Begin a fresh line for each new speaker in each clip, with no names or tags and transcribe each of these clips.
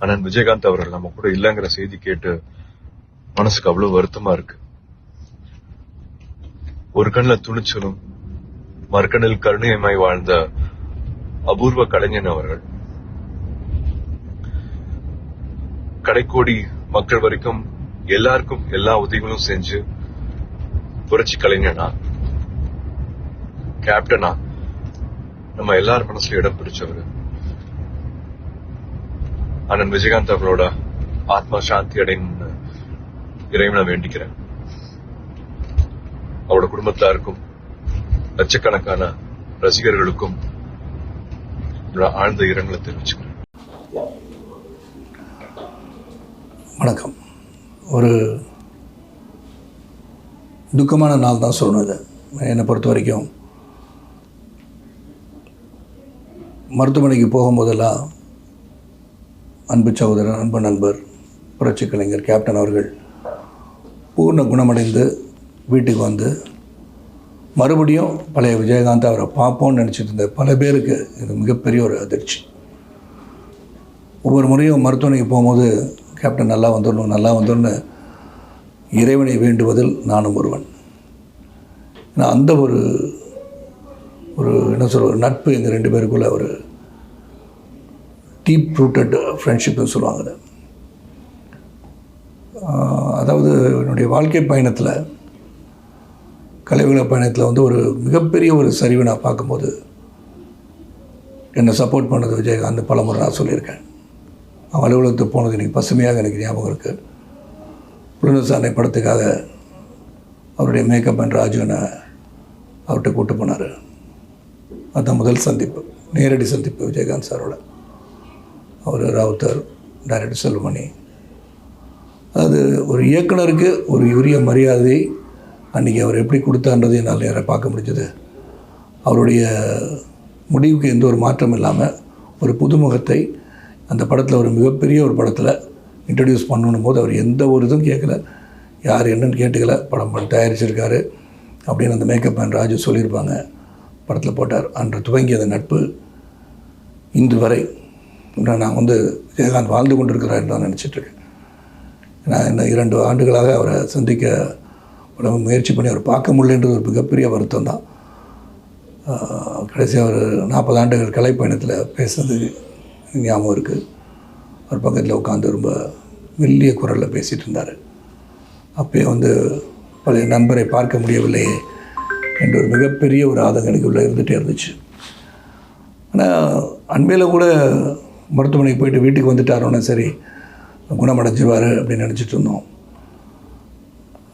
அண்ணன் விஜயகாந்த் அவர்கள் நம்ம கூட இல்லங்கிற செய்தி கேட்டு மனசுக்கு அவ்வளவு வருத்தமா இருக்கு. ஒரு கண்ணுல துணிச்சலும் மறுக்கண்ணில் கருணையமாய் வாழ்ந்த அபூர்வ கலைஞன் அவர்கள் கடைக்கோடி மக்கள் வரைக்கும் எல்லாருக்கும் எல்லா உதவிகளும் செஞ்சு புரட்சி கலைஞனா கேப்டனா நம்ம எல்லார் மனசுல இடம் பிடிச்சவர். அண்ணன் விஜயகாந்த் அவர்களோட ஆத்மா சாந்தி அடைன்னு இறைவனை வேண்டிக்கிறேன். அவரோட குடும்பத்தாருக்கும் லட்சக்கணக்கான ரசிகர்களுக்கும் ஆழ்ந்த இரங்கலை தெரிவிச்சுக்கிறேன்.
வணக்கம். ஒரு துக்கமான நாள் தான் சொல்லணும். இது என்னை பொறுத்த வரைக்கும் மருத்துவமனைக்கு போகும்போதெல்லாம் அன்பு சகோதரர், அன்பு நண்பர், புரட்சி கலைஞர் கேப்டன் அவர்கள் பூர்ண குணமடைந்து வீட்டுக்கு வந்து மறுபடியும் பழைய விஜயகாந்த் அவரை பார்ப்போம்னு நினச்சிட்டு இருந்த பல பேருக்கு இது மிகப்பெரிய ஒரு அதிர்ச்சி. ஒவ்வொரு முறையும் மருத்துவமனைக்கு போகும்போது கேப்டன் நல்லா வந்துடணும்னு இறைவனை வேண்டுவதில் நானும் ஒருவன். ஏன்னா அந்த ஒரு என்ன சொல்ற ஒரு நட்பு எங்கள் ரெண்டு பேருக்குள்ள ஒரு டீப் ரூட்டட் ஃப்ரெண்ட்ஷிப்னு சொல்லுவாங்க. அதாவது என்னுடைய வாழ்க்கை பயணத்தில், கலைவுல பயணத்தில் வந்து ஒரு மிகப்பெரிய ஒரு சரிவை நான் பார்க்கும்போது என்னை சப்போர்ட் பண்ணது விஜயகாந்த் பல முறை நான் சொல்லியிருக்கேன். அவன் அலுவலகத்துக்கு போனது எனக்கு பசுமையாக எனக்கு ஞாபகம் இருக்குது. புலனசாரணை படத்துக்காக அவருடைய மேக்கப் அண்ட் ராஜுவனை அவர்கிட்ட கூப்பிட்டு போனார். அதுதான் முதல் சந்திப்பு, நேரடி சந்திப்பு விஜயகாந்த் சாரோட. அவர் ராவுத்தர், டைரக்டர் செல்வமணி. அது ஒரு இயக்குனருக்கு ஒரு உரிய மரியாதை அன்றைக்கி அவர் எப்படி கொடுத்தான்றது என்னால் நேராக பார்க்க முடிஞ்சது. அவருடைய முடிவுக்கு எந்த ஒரு மாற்றம் இல்லாமல் ஒரு புதுமுகத்தை அந்த படத்தில் ஒரு மிகப்பெரிய ஒரு படத்தில் இன்ட்ரடியூஸ் பண்ணணும் போது அவர் எந்த ஒரு இதுவும் கேட்கல, யார் என்னன்னு கேட்டுக்கல. படம் தயாரிச்சிருக்காரு அப்படின்னு அந்த மேக்கப் மேன் ராஜு சொல்லியிருப்பாங்க. படத்தில் போட்டார். அன்று துவங்கிய அந்த நட்பு இன்று வரை நான் வந்து விஜயகாந்த் வாழ்ந்து கொண்டிருக்கிறார் தான் நினச்சிட்ருக்கேன். நான் இந்த 2 ஆண்டுகளாக அவரை சந்திக்க முயற்சி பண்ணி அவர் பார்க்க முடியலன்றது ஒரு மிகப்பெரிய வருத்தம் தான். கடைசியாக ஒரு 40 ஆண்டுகள் கலைப்பயணத்தில் பேசுனது ஞாபகம் இருக்குது. அவர் பக்கத்தில் உட்காந்து ரொம்ப மெல்லிய குரலில் பேசிகிட்டு இருந்தார். அப்போயே வந்து பழைய நண்பரை பார்க்க முடியவில்லையே என்ற ஒரு மிகப்பெரிய ஒரு ஆதங்கம் எனக்கு உள்ளே இருந்துகிட்டே இருந்துச்சு. ஆனால் அண்மையில் கூட மருத்துவமனைக்கு போயிட்டு வீட்டுக்கு வந்துட்டாரோன்னா சரி குணமடைஞ்சிருவார் அப்படின்னு நினச்சிட்டு இருந்தோம்.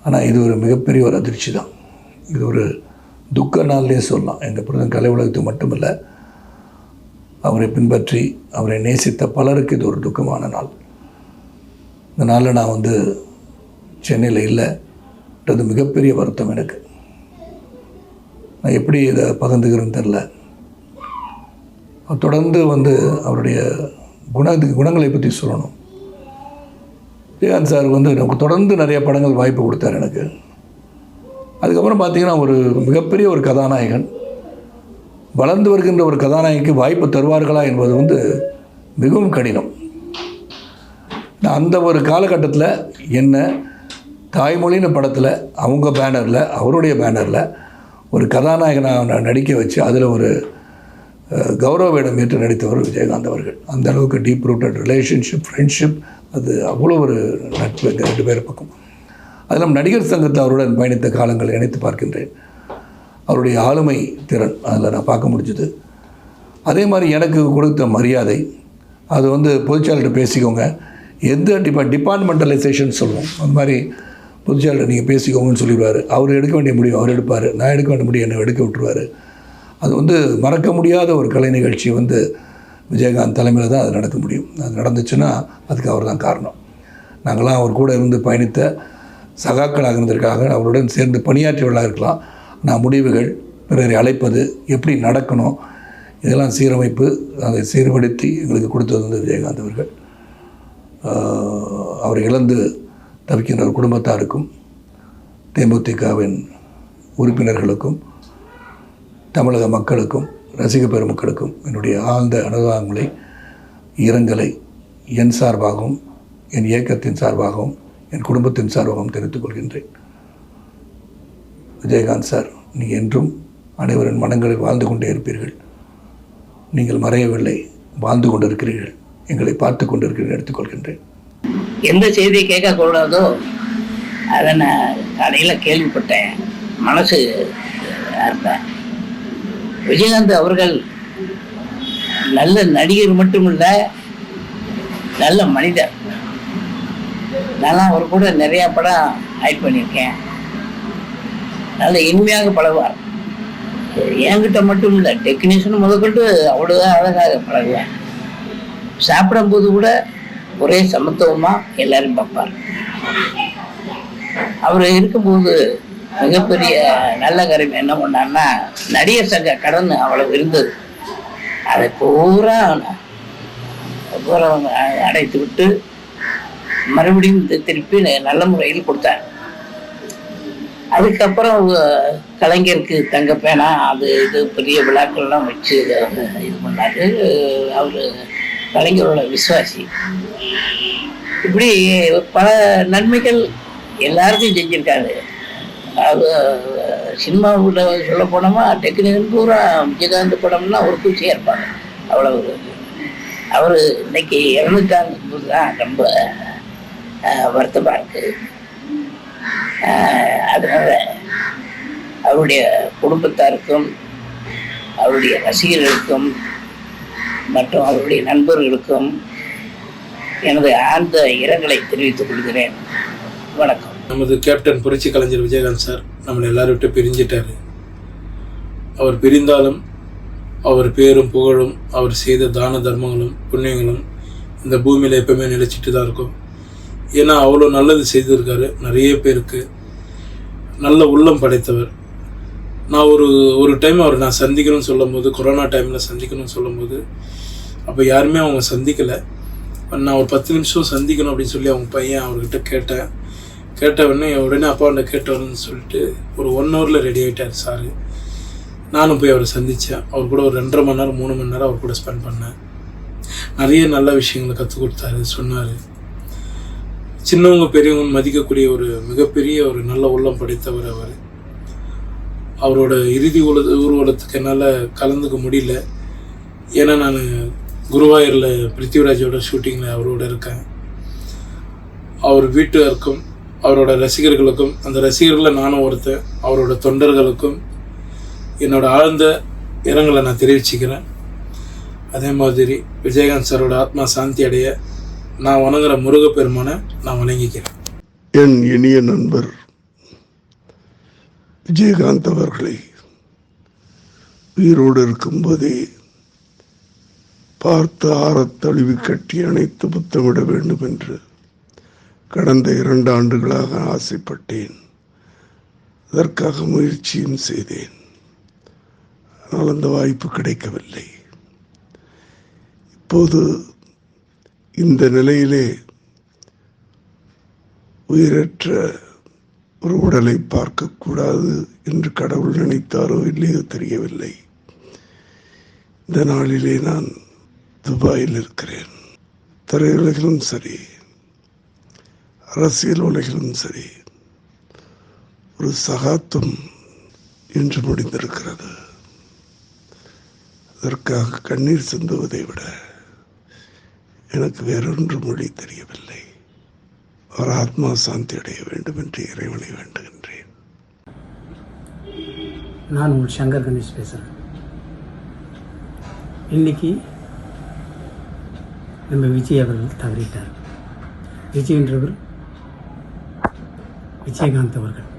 ஆனால் இது ஒரு மிகப்பெரிய ஒரு அதிர்ச்சி தான். இது ஒரு துக்க நாள்லேயே சொல்லலாம். எங்கள் பிரதம் கலை உலகத்துக்கு மட்டுமில்லை, அவரை பின்பற்றி அவரை நேசித்த பலருக்கு இது ஒரு துக்கமான நாள். இந்த நாளில் நான் வந்து சென்னையில் இல்லைன்றது மிகப்பெரிய வருத்தம் எனக்கு. நான் எப்படி இதை பகிர்ந்துக்கிறேன்னு தெரில. தொடர்ந்து வந்து அவருடைய குணங்களை பற்றி சொல்லணும். விஜயகாந்த் சார் வந்து எனக்கு தொடர்ந்து நிறைய படங்கள் வாய்ப்பு கொடுத்தார் எனக்கு. அதுக்கப்புறம் பார்த்திங்கன்னா ஒரு மிகப்பெரிய ஒரு கதாநாயகன், வளர்ந்து வருகின்ற ஒரு கதாநாயகிக்கு வாய்ப்பு தருவார்களா என்பது வந்து மிகவும் கடினம். அந்த ஒரு காலகட்டத்தில் என்ன தாய்மொழின்னு படத்தில் அவங்க பேனரில், அவருடைய பேனரில் ஒரு கதாநாயகனாக நடிக்க வச்சு அதில் ஒரு கௌரவ வேடம் ஏற்று நடித்தவர் விஜயகாந்த் அவர்கள். அந்த அளவுக்கு டீப் ரூட்டட் ரிலேஷன்ஷிப், ஃப்ரெண்ட்ஷிப், அது அவ்வளோ ஒரு நட்பு எங்கள் 2 பேர் பக்கம். அதில் நடிகர் சங்கத்தில் அவருடன் பயணித்த காலங்களை நினைத்து பார்க்கின்றேன். அவருடைய ஆளுமை திறன் அதில் நான் பார்க்க முடிஞ்சுது. அதே மாதிரி எனக்கு கொடுத்த மரியாதை, அது வந்து பொதுச்சாளர்கிட்ட பேசிக்கோங்க, எந்த டிபார்ட்மெண்டலைசேஷன் சொல்லுவோம், அந்த மாதிரி பொதுச்சாளர் நீங்கள் பேசிக்கோங்கன்னு சொல்லிடுவார். அவர் எடுக்க வேண்டிய முடிவு அவர் எடுப்பார், நான் எடுக்க வேண்டிய முடிவு என்னை எடுக்க விட்டுருவார். அது வந்து மறக்க முடியாத ஒரு கலை நிகழ்ச்சி வந்து விஜயகாந்த் தலைமையில் தான் அது நடக்க முடியும். அது நடந்துச்சுன்னா அதுக்கு அவர் தான் காரணம். நாங்களாம் அவர் கூட இருந்து பயணித்த சகாக்களாக இருந்ததற்காக அவருடன் சேர்ந்து பணியாற்றியவர்களாக இருக்கலாம். நான் முடிவுகள், பிறரை அழைப்பது, எப்படி நடக்கணும், இதெல்லாம் சீரமைப்பு, அதை சீர்படுத்தி எங்களுக்கு கொடுத்தது வந்து விஜயகாந்த் அவர்கள். அவரை இழந்து தவிக்கின்ற ஒரு குடும்பத்தாருக்கும், தேமுதிகவின் உறுப்பினர்களுக்கும், தமிழக மக்களுக்கும், ரசிக பெருமக்களுக்கும் என்னுடைய ஆழ்ந்த அனுதாபங்களை, இரங்கலை என் சார்பாகவும் என் இயக்கத்தின் சார்பாகவும் என் குடும்பத்தின் சார்பாகவும் தெரிவித்துக் கொள்கின்றேன். விஜயகாந்த் சார், நீங்கள் என்றும் அனைவரின் மனங்களில் வாழ்ந்து கொண்டே இருப்பீர்கள். நீங்கள் மறையவில்லை, வாழ்ந்து கொண்டிருக்கிறீர்கள், எங்களை பார்த்து கொண்டிருக்கிறீர்கள் எடுத்துக்கொள்கின்றேன்.
எந்த செய்தியை கேட்கக்கூடாதோ அதை நான் காலையில் கேள்விப்பட்டேன். மனசு இருந்தேன். விஜயகாந்த் அவர்கள் நல்ல நடிகர் மட்டுமில்ல, நல்ல மனிதர். நான் அவர் கூட நிறையா படம் ஆக்ட் பண்ணியிருக்கேன். நல்ல இனிமையாக பழகுவார். என்கிட்ட மட்டும் இல்லை, டெக்னீஷியன் முதற்கொண்டு அவ்வளோதான் அழகாக பழகுவார். சாப்பிடும்போது கூட ஒரே சமத்துவமாக எல்லாரும் பார்ப்பார். அவர் இருக்கும்போது மிகப்பெரிய நல்ல காரியம் என்ன பண்ணான்னா, நடிகர் சங்க கடன் அவ்வளவு இருந்தது. அதை பூரா அடைத்து விட்டு மறுபடியும் திருப்பி நல்ல முறையில் கொடுத்தார். அதுக்கப்புறம் கலைஞருக்கு தங்க பேனா அது இது பெரிய விழாக்கள்லாம் வச்சு இது பண்ணாரு. அவர் கலைஞரோட விசுவாசி. இப்படி பல நன்மைகள் எல்லாருக்கும் செஞ்சுருக்காரு. அது சினிமாவில் சொல்ல போனோமா, டெக்னிக்கல் பூரா விஜயகாந்த் படம்னா ஒரு குச்சியாக இருப்பாங்க. அவ்வளோ அவர் இன்னைக்கு இறந்துட்டாங்க தான் ரொம்ப வருத்தமாக இருக்குது. அதனால் அவருடைய குடும்பத்தாருக்கும் அவருடைய ரசிகர்களுக்கும் மற்றும் அவருடைய நண்பர்களுக்கும் எனது ஆழ்ந்த இரங்கலை தெரிவித்துக் கொள்கிறேன். வணக்கம்.
நமது கேப்டன் புரட்சி கலைஞர் விஜயகாந்த் சார் நம்மளை எல்லாரும் விட்டு பிரிஞ்சிட்டாரு. அவர் பிரிந்தாலும் அவர் பேரும் புகழும் அவர் செய்த தான தர்மங்களும் புண்ணியங்களும் இந்த பூமியில் எப்பவுமே நிலைச்சிட்டு தான் இருக்கும். ஏன்னா அவ்வளோ நல்லது செய்திருக்காரு. நிறைய பேருக்கு நல்ல உள்ளம் படைத்தவர். நான் ஒரு டைம் அவர் நான் சந்திக்கணும்னு சொல்லும் போது, கொரோனா டைமில் சந்திக்கணும்னு சொல்லும் போது, அப்போ யாருமே அவங்க சந்திக்கலை. நான் ஒரு 10 நிமிஷம் சந்திக்கணும் அப்படின்னு சொல்லி அவங்க பையன் அவர்கிட்ட கேட்ட உடனே அப்பாண்ட கேட்டவர்னு சொல்லிட்டு ஒரு 1 ஹவரில் ரெடி ஆகிட்டார் சார். நானும் போய் அவரை சந்தித்தேன். அவர் கூட ஒரு 2.5 மணி நேரம் 3 மணி நேரம் அவர் கூட ஸ்பெண்ட் பண்ணேன். நிறைய நல்ல விஷயங்களை கற்றுக் கொடுத்தாரு, சொன்னார். சின்னவங்க பெரியவங்க மதிக்கக்கூடிய ஒரு மிகப்பெரிய ஒரு நல்ல உள்ளம் படைத்தவர் அவர். அவரோட இறுதி ஊர்வலத்துக்கு என்னால் கலந்துக்க முடியல. ஏன்னா நான் குருவாயூரில் பிருத்திவிராஜோட ஷூட்டிங்கில் அவரோட இருக்கேன். அவர் வீட்டுக்கும் அவரோட ரசிகர்களுக்கும், அந்த ரசிகர்களில் நானும் ஒருத்தன், அவரோட தொண்டர்களுக்கும் என்னோட ஆழ்ந்த இரங்கலை நான் தெரிவிச்சுக்கிறேன். அதே மாதிரி விஜயகாந்த் சாரோட ஆத்மா சாந்தி அடைய நான் வணங்குற முருகப்பெருமானை நான் வணங்கிக்கிறேன்.
என் இனிய நண்பர் விஜயகாந்த் அவர்களை உயிரோடு இருக்கும்போதே பார்த்து ஆறத் தழுவி கட்டி அணைத்து புத்தமிட வேண்டும் என்று கடந்த 2 ஆண்டுகளாக ஆசைப்பட்டேன். அதற்காக முயற்சியும் செய்தேன். ஆனால் அந்த வாய்ப்பு கிடைக்கவில்லை. இப்போது இந்த நிலையிலே உயிரற்ற ஒரு உடலை பார்க்கக்கூடாது என்று கடவுள் நினைத்தாரோ இல்லையோ தெரியவில்லை. இந்த நாளிலே நான் துபாயில் இருக்கிறேன். திரையுலகிலும் சரி, அரசியல் உலகிலும் சரி, ஒரு சகாத்துவம் என்று முடிந்திருக்கிறது. அதற்காக கண்ணீர் சிந்துவதை விட எனக்கு வேறொன்று மொழி தெரியவில்லை. அவர் ஆத்மா சாந்தி அடைய வேண்டும் என்று இறைவனை வேண்டுகின்றேன்.
நான் உங்கள் சங்கர் கணேஷ் பேசுகிறேன். இன்னைக்கு நம்ம விஜய் அவர்கள் தவறிட்டார். விஜயன்றவர் விஜயகாந்த் அவர்கள்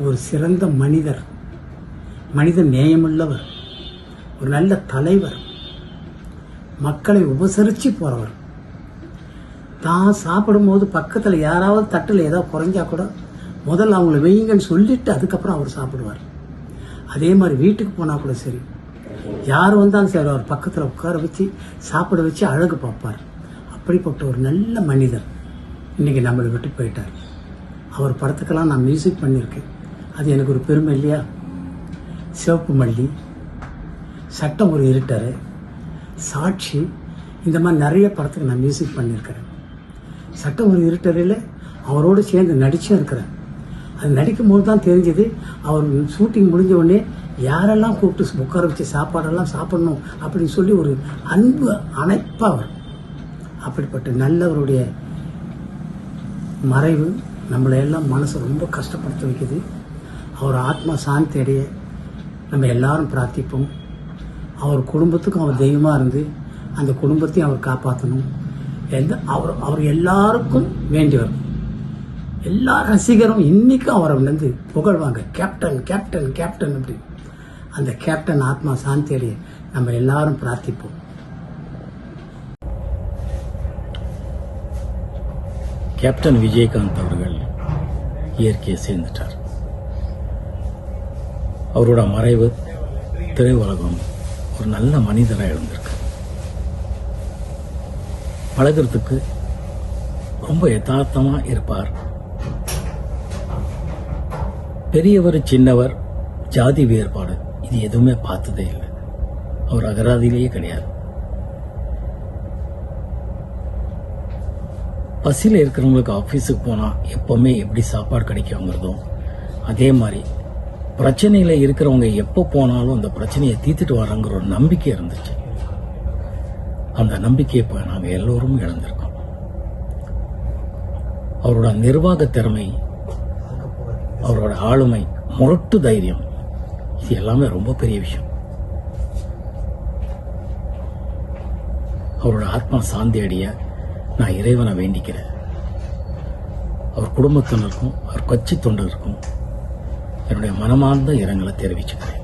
ஒரு சிறந்த மனிதர், மனித நேயமுள்ளவர், ஒரு நல்ல தலைவர், மக்களை உபசரித்து போகிறவர். தான் சாப்பிடும்போது பக்கத்தில் யாராவது தட்டில் ஏதாவது குறைஞ்சா கூட முதல்ல அவங்கள வெய்யுங்கன்னு சொல்லிவிட்டு அதுக்கப்புறம் அவர் சாப்பிடுவார். அதே மாதிரி வீட்டுக்கு போனால் கூட சரி, யார் வந்தாலும் சரி அவர் பக்கத்தில் உட்கார வச்சு சாப்பிட வச்சு அழகு பார்ப்பார். அப்படிப்பட்ட ஒரு நல்ல மனிதர் இன்றைக்கி நம்மளை விட்டு போயிட்டார். அவர் படத்துக்கெல்லாம் நான் மியூசிக் பண்ணியிருக்கேன். அது எனக்கு ஒரு பெருமை இல்லையா? சிவப்பு மல்லி, சட்டம் ஒரு இருட்டரு, சாட்சி, இந்த மாதிரி நிறைய படத்துக்கு நான் மியூசிக் பண்ணியிருக்கிறேன். சட்டம் ஒரு இருட்டறையில் அவரோடு சேர்ந்து நடிச்சும் இருக்கிறேன். அது நடிக்கும்போது தான் தெரிஞ்சது, அவர் ஷூட்டிங் முடிஞ்ச உடனே யாரெல்லாம் கூப்பிட்டு உட்கார வச்சு சாப்பாடெல்லாம் சாப்பிடணும் அப்படின்னு சொல்லி ஒரு அன்பு அணைப்பா அவர். அப்படிப்பட்ட நல்லவருடைய மறைவு நம்மளை எல்லாம் மனசை ரொம்ப கஷ்டப்படுத்த வைக்குது. அவர் ஆத்மா சாந்தி அடைய நம்ம எல்லாரும் பிரார்த்திப்போம். அவர் குடும்பத்துக்கும் அவர் தெய்வமாக இருந்து அந்த குடும்பத்தையும் அவர் காப்பாற்றணும். அவர் எல்லாருக்கும் வேண்டியவர். எல்லா ரசிகரும் இன்னைக்கும் அவரை வந்து புகழ்வாங்க, கேப்டன் கேப்டன் கேப்டன் அப்படி. அந்த கேப்டன் ஆத்மா சாந்தி அடைய நம்ம எல்லாரும் பிரார்த்திப்போம்.
கேப்டன் விஜயகாந்த் அவர்கள் இயற்கையை சேர்ந்துட்டார். அவரோட மறைவு திரையுலகம் ஒரு நல்ல மனிதராக இருந்திருக்கு. பழகிறதுக்கு ரொம்ப யதார்த்தமா இருப்பார். பெரியவர் சின்னவர் ஜாதி வேறுபாடு இது எதுவுமே பார்த்ததே இல்லை. அவர் அகராதியிலேயே கிடையாது. பசியில் இருக்கிறவங்களுக்கு ஆஃபீஸுக்கு போனால் எப்பவுமே எப்படி சாப்பாடு கிடைக்குங்கிறதும், அதே மாதிரி பிரச்சனையில் இருக்கிறவங்க எப்போ போனாலும் அந்த பிரச்சனையை தீர்த்துட்டு வராங்கிற ஒரு நம்பிக்கை இருந்துச்சு. அந்த நம்பிக்கையை இப்போ நாங்கள் எல்லோரும் இழந்திருக்கோம். அவரோட நிர்வாக திறமை, அவரோட ஆளுமை, முரட்டு தைரியம், இது எல்லாமே ரொம்ப பெரிய விஷயம். அவரோட ஆத்மா சாந்தி அடைய நான் இறைவனை வேண்டிக்கிறேன். அவர் குடும்பத்தினருக்கும் அவர் கட்சி தொண்டருக்கும் என்னுடைய மனமார்ந்த இரங்கலை தெரிவிச்சுக்கிறேன்.